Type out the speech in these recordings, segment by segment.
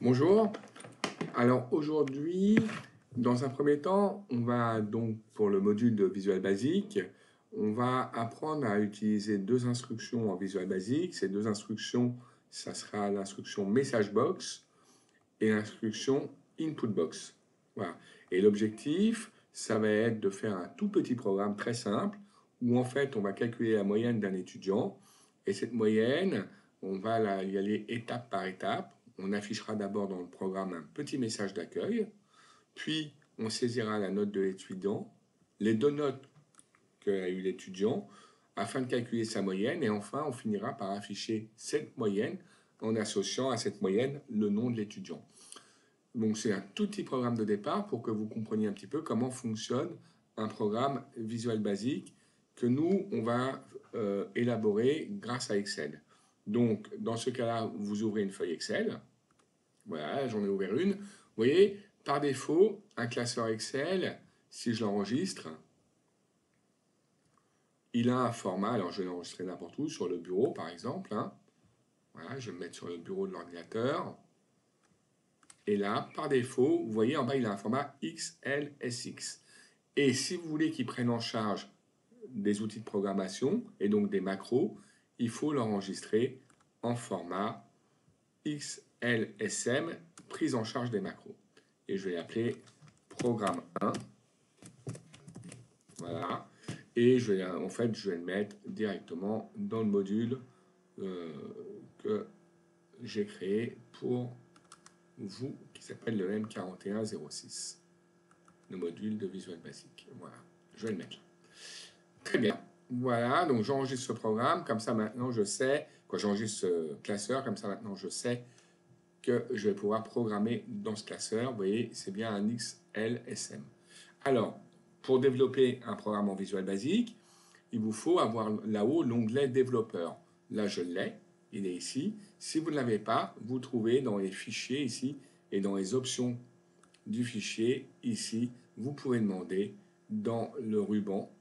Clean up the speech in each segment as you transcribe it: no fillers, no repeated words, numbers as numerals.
Bonjour. Alors aujourd'hui, dans un premier temps, on va donc pour le module de Visual Basic, on va apprendre à utiliser deux instructions en Visual Basic. Ces deux instructions, ça sera l'instruction Message Box et l'instruction Input Box. Voilà. Et l'objectif, ça va être de faire un tout petit programme très simple où en fait on va calculer la moyenne d'un étudiant et cette moyenne, on va y aller étape par étape. On affichera d'abord dans le programme un petit message d'accueil, puis on saisira la note de l'étudiant, les deux notes qu'a eu l'étudiant, afin de calculer sa moyenne, et enfin on finira par afficher cette moyenne en associant à cette moyenne le nom de l'étudiant. Donc c'est un tout petit programme de départ pour que vous compreniez un petit peu comment fonctionne un programme Visual Basic que nous, on va élaborer grâce à Excel. Donc dans ce cas-là, vous ouvrez une feuille Excel. Voilà, j'en ai ouvert une. Vous voyez, par défaut, un classeur Excel, si je l'enregistre, il a un format, alors je vais l'enregistrer n'importe où, sur le bureau par exemple. Voilà, je vais me mettre sur le bureau de l'ordinateur. Et là, par défaut, vous voyez en bas, il a un format XLSX. Et si vous voulez qu'il prenne en charge des outils de programmation et donc des macros, il faut l'enregistrer en format XLSM, prise en charge des macros. Et je vais l'appeler programme 1. Voilà. Et je vais le mettre directement dans le module que j'ai créé pour vous, qui s'appelle le M4106, le module de Visual Basic. Voilà, je vais le mettre là. Très bien. Voilà, donc j'enregistre ce programme, comme ça maintenant je sais, j'enregistre ce classeur, comme ça maintenant je sais que je vais pouvoir programmer dans ce classeur. Vous voyez, c'est bien un XLSM. Alors, pour développer un programme en Visual Basic, il vous faut avoir là-haut l'onglet développeur. Là, je l'ai, il est ici. Si vous ne l'avez pas, vous trouvez dans les fichiers ici et dans les options du fichier ici, vous pouvez demander dans le ruban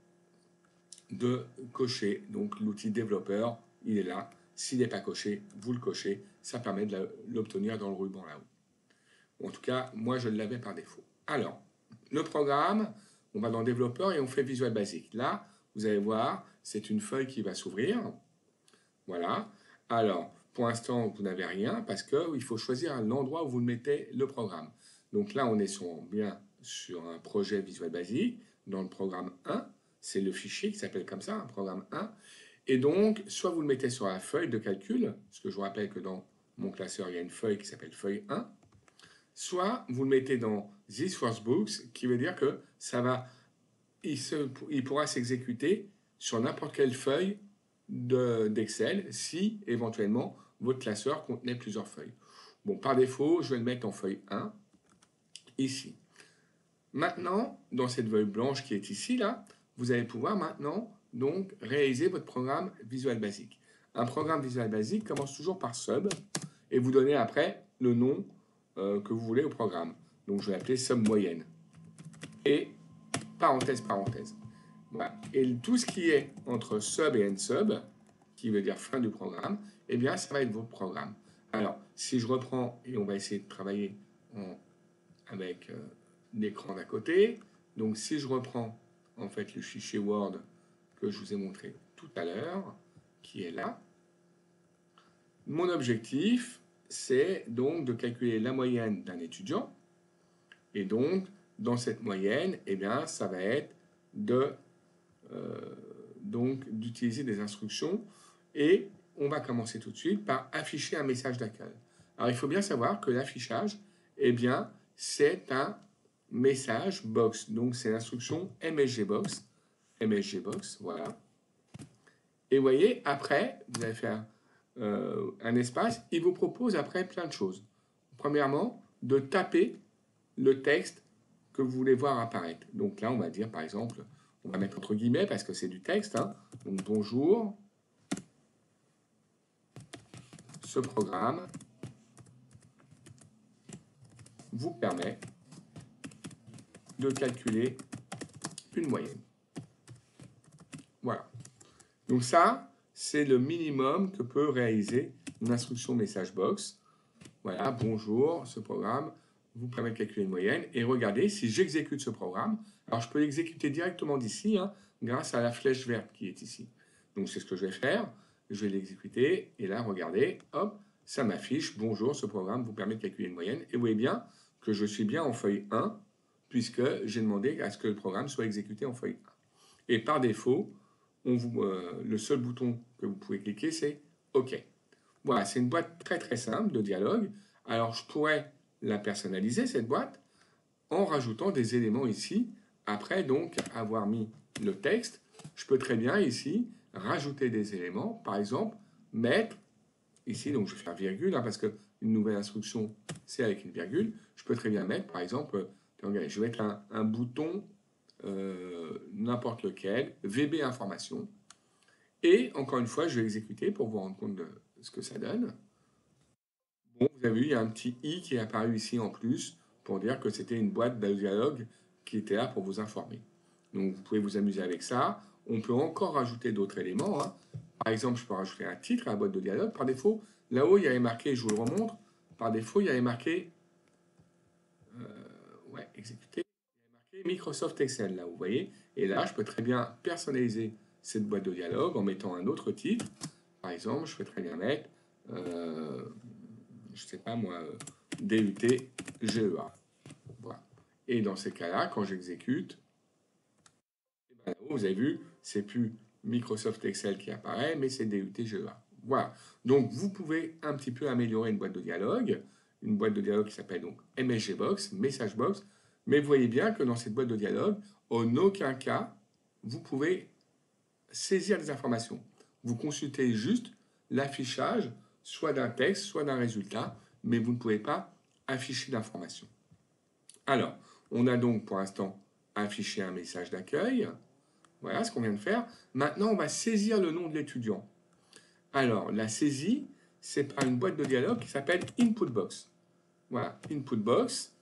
de cocher. Donc l'outil développeur, il est là. S'il n'est pas coché, vous le cochez. Ça permet de l'obtenir dans le ruban là-haut. En tout cas, moi, je l'avais par défaut. Alors, le programme, on va dans développeur et on fait Visual Basic. Là, vous allez voir, c'est une feuille qui va s'ouvrir. Voilà. Alors, pour l'instant, vous n'avez rien parce qu'il faut choisir l'endroit où vous mettez le programme. Donc là, on est bien sur un projet Visual Basic, dans le programme 1. C'est le fichier qui s'appelle comme ça, un programme 1. Et donc, soit vous le mettez sur la feuille de calcul, parce que je vous rappelle que dans mon classeur, il y a une feuille qui s'appelle feuille 1. Soit vous le mettez dans This First Books, qui veut dire que il pourra s'exécuter sur n'importe quelle feuille d'Excel si éventuellement votre classeur contenait plusieurs feuilles. Bon, par défaut, je vais le mettre en feuille 1, ici. Maintenant, dans cette feuille blanche qui est ici, là, vous allez pouvoir maintenant donc réaliser votre programme Visual Basic. Un programme Visual Basic commence toujours par sub et vous donnez après le nom que vous voulez au programme. Donc je vais l'appeler sub moyenne. Et parenthèse, parenthèse. Voilà. Et tout ce qui est entre sub et nsub, qui veut dire fin du programme, eh bien, ça va être votre programme. Alors, si je reprends, et on va essayer de travailler avec l'écran d'à côté. Donc, si je reprends, en fait, le fichier Word que je vous ai montré tout à l'heure, qui est là, mon objectif, c'est donc de calculer la moyenne d'un étudiant. Et donc, dans cette moyenne, eh bien, ça va être d'utiliser des instructions et on va commencer tout de suite par afficher un message d'accueil. Alors il faut bien savoir que l'affichage, eh bien, c'est un message box. Donc c'est l'instruction MSG box. MSG box, voilà. Et vous voyez, après, vous allez faire un espace. Il vous propose après plein de choses. Premièrement, de taper le texte que vous voulez voir apparaître. Donc là, on va dire par exemple, on va mettre entre guillemets parce que c'est du texte. Donc bonjour, ce programme vous permet de calculer une moyenne. Voilà. Donc ça, c'est le minimum que peut réaliser une instruction message box. Voilà, bonjour, ce programme vous permet de calculer une moyenne. Et regardez, si j'exécute ce programme, alors je peux l'exécuter directement d'ici, hein, grâce à la flèche verte qui est ici. Donc c'est ce que je vais faire. Je vais l'exécuter. Et là, regardez, hop, ça m'affiche. Bonjour, ce programme vous permet de calculer une moyenne. Et vous voyez bien que je suis bien en feuille 1, puisque j'ai demandé à ce que le programme soit exécuté en feuille 1. Et par défaut, le seul bouton que vous pouvez cliquer, c'est OK. Voilà, c'est une boîte très très simple de dialogue. Alors je pourrais la personnaliser, cette boîte, en rajoutant des éléments ici. Après donc avoir mis le texte, je peux très bien ici rajouter des éléments. Par exemple, mettre ici, donc je vais faire virgule, hein, parce qu'une nouvelle instruction, c'est avec une virgule. Je peux très bien mettre, par exemple, je vais mettre un bouton n'importe lequel, VB information. Et encore une fois, je vais exécuter pour vous rendre compte de ce que ça donne. Bon, vous avez vu, il y a un petit i qui est apparu ici en plus pour dire que c'était une boîte de dialogue qui était là pour vous informer. Donc vous pouvez vous amuser avec ça. On peut encore rajouter d'autres éléments, hein. Par exemple, je peux rajouter un titre à la boîte de dialogue. Par défaut, là-haut, il y avait marqué, je vous le remontre, par défaut, il y avait marqué, ouais, exécuter, il y avait marqué Microsoft Excel, là, vous voyez. Et là, je peux très bien personnaliser cette boîte de dialogue en mettant un autre titre. Par exemple, je peux très bien mettre, je sais pas moi, DUT GEA. Voilà. Et dans ces cas-là, quand j'exécute, ben, vous avez vu, c'est plus Microsoft Excel qui apparaît, mais c'est DUT GEA. Voilà. Donc, vous pouvez un petit peu améliorer une boîte de dialogue, qui s'appelle donc MSGBox, Message Box. Mais vous voyez bien que dans cette boîte de dialogue, en aucun cas, vous pouvez saisir des informations. Vous consultez juste l'affichage, soit d'un texte, soit d'un résultat, mais vous ne pouvez pas afficher d'informations. Alors, on a donc pour l'instant affiché un message d'accueil. Voilà ce qu'on vient de faire. Maintenant, on va saisir le nom de l'étudiant. Alors, la saisie, c'est par une boîte de dialogue qui s'appelle Input Box. Voilà, Input Box,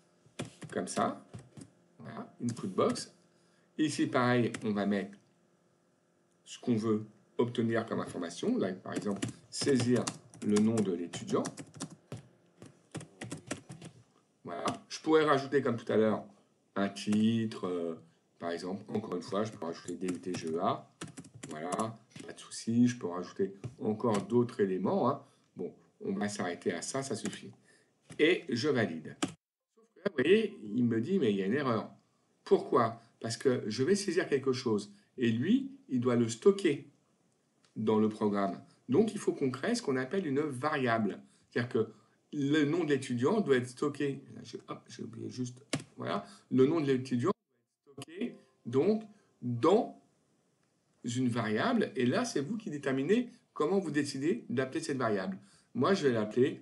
comme ça. Voilà, Input Box. Ici, pareil, on va mettre ce qu'on veut obtenir comme information. Là, par exemple, saisir le nom de l'étudiant. Voilà. Je pourrais rajouter, comme tout à l'heure, un titre. Par exemple, encore une fois, je peux rajouter DUT GEA. Voilà, pas de souci. Je peux rajouter encore d'autres éléments, hein. Bon, on va s'arrêter à ça, ça suffit. Et je valide. Sauf que là, vous voyez, il me dit, mais il y a une erreur. Pourquoi? Parce que je vais saisir quelque chose. Et lui, il doit le stocker dans le programme. Donc, il faut qu'on crée ce qu'on appelle une variable. C'est-à-dire que le nom de l'étudiant doit être stocké. J'ai oublié juste. Voilà. Le nom de l'étudiant doit être stocké donc dans une variable. Et là, c'est vous qui déterminez comment vous décidez d'appeler cette variable. Moi, je vais l'appeler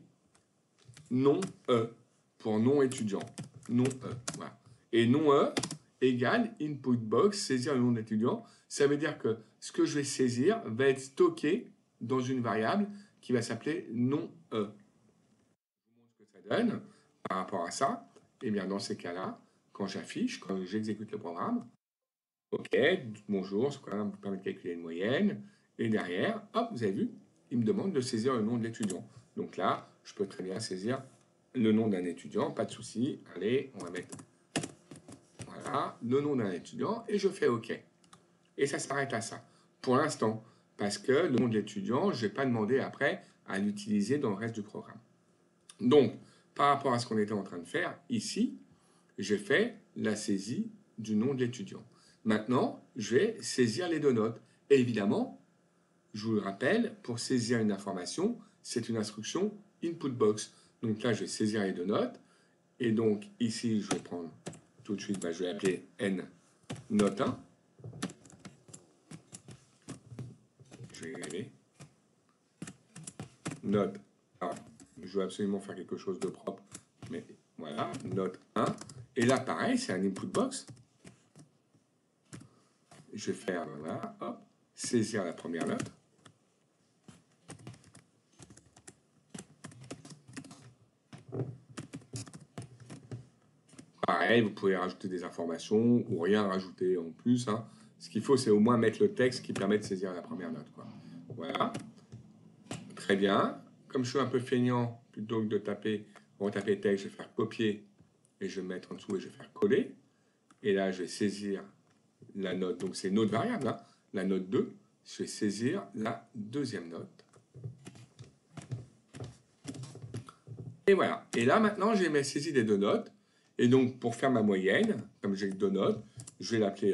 nom E pour nom étudiant. Nom E. Voilà. Et nom E égale input box, saisir le nom de l'étudiant. Ça veut dire que ce que je vais saisir va être stocké dans une variable qui va s'appeler nom E. Je vous montre ce que ça donne par rapport à ça. Et bien dans ces cas-là, quand j'affiche, quand j'exécute le programme, OK, bonjour, ce programme vous permet de calculer une moyenne. Et derrière, hop, vous avez vu, il me demande de saisir le nom de l'étudiant. Donc là, je peux très bien saisir le nom d'un étudiant, pas de souci. Allez, on va mettre voilà, le nom d'un étudiant et je fais OK. Et ça s'arrête à ça, pour l'instant, parce que le nom de l'étudiant, je n'ai pas demandé après à l'utiliser dans le reste du programme. Donc, par rapport à ce qu'on était en train de faire, ici, j'ai fait la saisie du nom de l'étudiant. Maintenant, je vais saisir les deux notes. Et évidemment, je vous le rappelle, pour saisir une information, c'est une instruction input box. Donc là, je vais saisir les deux notes. Et donc ici, je vais prendre tout de suite, je vais appeler n note 1. Je vais y arriver. Note 1. Je veux absolument faire quelque chose de propre. Mais voilà, note 1. Et là, pareil, c'est un input box. Je vais faire, voilà, hop, saisir la première note. Pareil, vous pouvez rajouter des informations ou rien rajouter en plus, hein. Ce qu'il faut, c'est au moins mettre le texte qui permet de saisir la première note, quoi. Voilà. Très bien. Comme je suis un peu feignant, plutôt que de taper, retaper texte, je vais faire copier et je vais mettre en dessous et je vais faire coller. Et là, je vais saisir la note, donc c'est une autre variable, hein, la note 2. Je vais saisir la deuxième note. Et voilà. Et là, maintenant, j'ai mes saisies des deux notes. Et donc, pour faire ma moyenne, comme j'ai deux notes, je vais l'appeler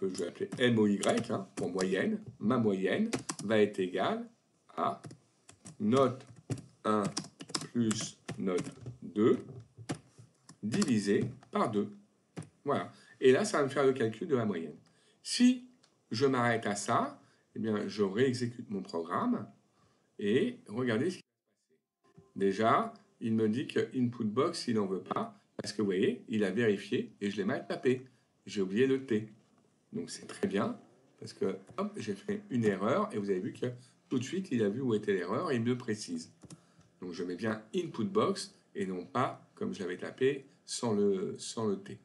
je vais l'appeler MOY, hein, pour moyenne. Ma moyenne va être égale à note 1 plus note 2 divisé par 2. Voilà. Et là, ça va me faire le calcul de la moyenne. Si je m'arrête à ça, eh bien, je réexécute mon programme et regardez ce qui va se passer. Déjà, il me dit que input box, il n'en veut pas, parce que vous voyez, il a vérifié et je l'ai mal tapé. J'ai oublié le T. Donc c'est très bien, parce que hop, j'ai fait une erreur et vous avez vu que tout de suite, il a vu où était l'erreur et il me le précise. Donc je mets bien input box et non pas comme je l'avais tapé sans le T.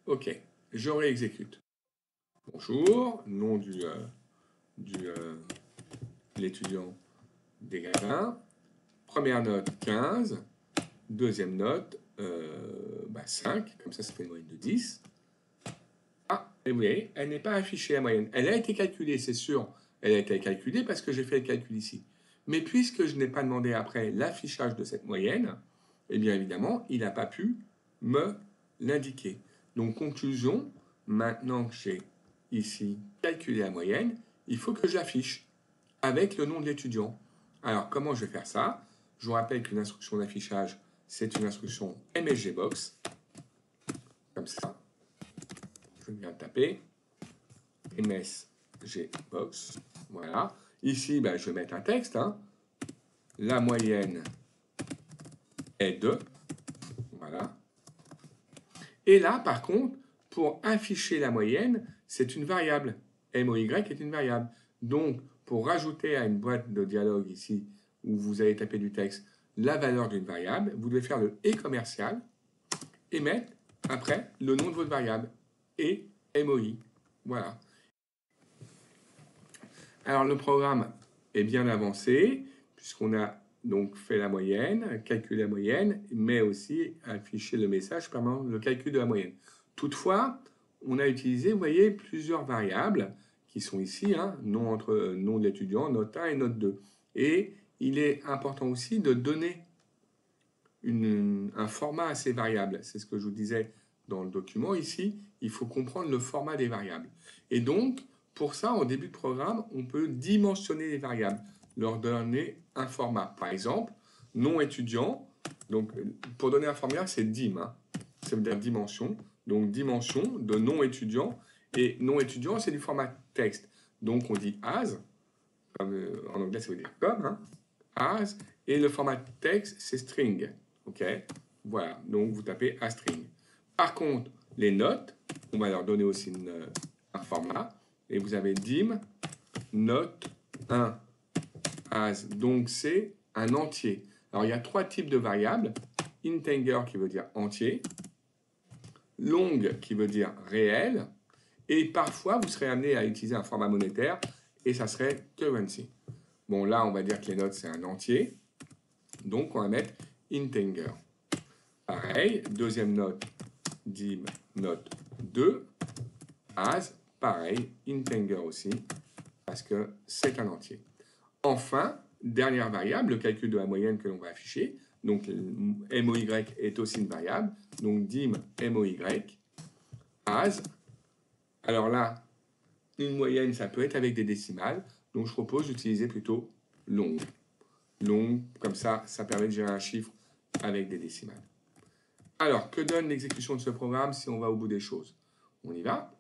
Ok, je réexécute. Bonjour, nom de l'étudiant Desgravins. Première note 15, deuxième note 5, comme ça fait une moyenne de 10. Ah, et vous voyez, elle n'est pas affichée la moyenne. Elle a été calculée, c'est sûr. Elle a été calculée parce que j'ai fait le calcul ici. Mais puisque je n'ai pas demandé après l'affichage de cette moyenne, eh bien évidemment, il n'a pas pu me l'indiquer. Donc conclusion, maintenant que j'ai ici calculé la moyenne, il faut que je l'affiche avec le nom de l'étudiant. Alors comment je vais faire ça? Je vous rappelle qu'une instruction d'affichage, c'est une instruction MSGBox, comme ça. Je viens de taper MSGBox, voilà. Ici, je vais mettre un texte, hein. La moyenne est de, voilà. Et là, par contre, pour afficher la moyenne, c'est une variable. MOY est une variable. Donc, pour rajouter à une boîte de dialogue ici, où vous allez taper du texte, la valeur d'une variable, vous devez faire le « et » commercial et mettre après le nom de votre variable et MOI. Voilà. Alors, le programme est bien avancé, puisqu'on a donc fait la moyenne, calculé la moyenne, mais aussi affiché le message permettant le calcul de la moyenne. Toutefois, on a utilisé, vous voyez, plusieurs variables qui sont ici, hein, nom de l'étudiant, note 1 et note 2. Et il est important aussi de donner un format à ces variables. C'est ce que je vous disais dans le document ici. Il faut comprendre le format des variables. Et donc, pour ça, en début de programme, on peut dimensionner les variables, leur donner un format. Par exemple, nom étudiant. Donc, pour donner un format, c'est dim. Hein. Ça veut dire dimension. Donc, dimension de nom étudiant. Et nom étudiant, c'est du format texte. Donc, on dit as. En anglais, ça veut dire comme. Hein. As. Et le format texte, c'est string. OK? Voilà. Donc, vous tapez as string. Par contre, les notes, on va leur donner aussi un format. Et vous avez dim note 1 as. Donc, c'est un entier. Alors, il y a trois types de variables. Integer qui veut dire entier. Long qui veut dire réel. Et parfois, vous serez amené à utiliser un format monétaire et ça serait currency. Bon, là, on va dire que les notes, c'est un entier. Donc, on va mettre integer. Pareil, deuxième note, dim note 2 as. Pareil, integer aussi, parce que c'est un entier. Enfin, dernière variable, le calcul de la moyenne que l'on va afficher. Donc, MOY est aussi une variable. Donc, dim MOY as. Alors là, une moyenne, ça peut être avec des décimales. Donc, je propose d'utiliser plutôt long. Long, comme ça, ça permet de gérer un chiffre avec des décimales. Alors, que donne l'exécution de ce programme si on va au bout des choses? On y va.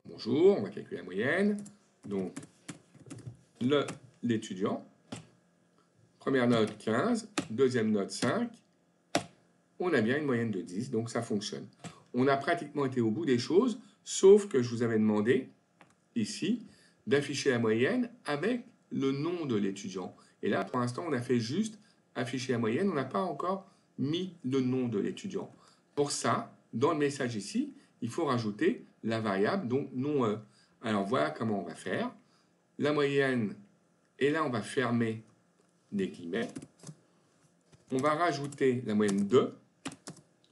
Bonjour, on va calculer la moyenne. Donc, l'étudiant. Première note 15, deuxième note 5. On a bien une moyenne de 10, donc ça fonctionne. On a pratiquement été au bout des choses, sauf que je vous avais demandé, ici, d'afficher la moyenne avec le nom de l'étudiant. Et là, pour l'instant, on a fait juste afficher la moyenne, on n'a pas encore mis le nom de l'étudiant. Pour ça, dans le message ici, il faut rajouter la variable, donc nom. Alors voilà comment on va faire. La moyenne, et là on va fermer des guillemets. On va rajouter la moyenne 2.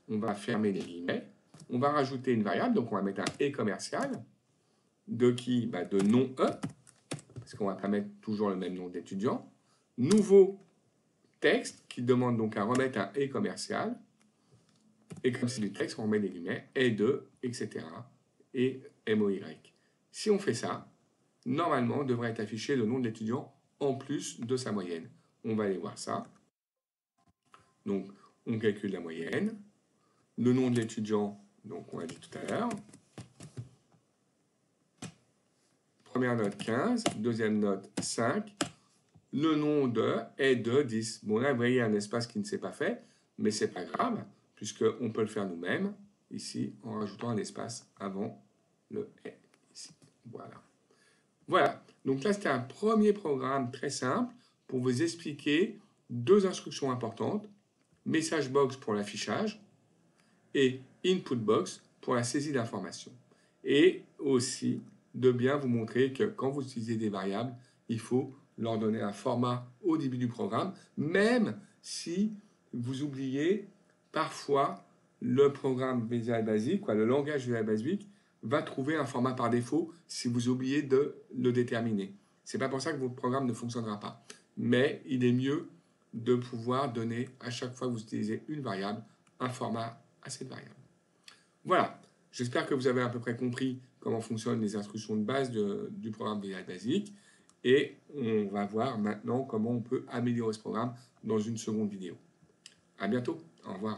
On va fermer les guillemets. On va rajouter une variable, donc on va mettre un « et » commercial. De qui? De nom E, parce qu'on ne va pas mettre toujours le même nom d'étudiant. Nouveau texte qui demande donc à remettre un « et » commercial. Et comme c'est du texte, on remet des guillemets, et de, etc. et MOY. Si on fait ça, normalement, devrait être affiché le nom de l'étudiant en plus de sa moyenne. On va aller voir ça. Donc, on calcule la moyenne. Le nom de l'étudiant, donc on l'a dit tout à l'heure. Première note 15, deuxième note 5. Le nom de est de 10. Bon, là, vous voyez un espace qui ne s'est pas fait, mais ce n'est pas grave, puisqu'on peut le faire nous-mêmes, ici, en rajoutant un espace avant le est, ici. Voilà. Voilà. Donc là, c'était un premier programme très simple pour vous expliquer deux instructions importantes. Message box pour l'affichage et input box pour la saisie d'informations. Et aussi de bien vous montrer que quand vous utilisez des variables, il faut leur donner un format au début du programme, même si vous oubliez parfois le programme Visual Basic, le langage Visual Basic va trouver un format par défaut si vous oubliez de le déterminer. Ce n'est pas pour ça que votre programme ne fonctionnera pas. Mais il est mieux de pouvoir donner à chaque fois que vous utilisez une variable un format à cette variable. Voilà, j'espère que vous avez à peu près compris comment fonctionnent les instructions de base du programme Visual Basic. Et on va voir maintenant comment on peut améliorer ce programme dans une seconde vidéo. À bientôt, au revoir.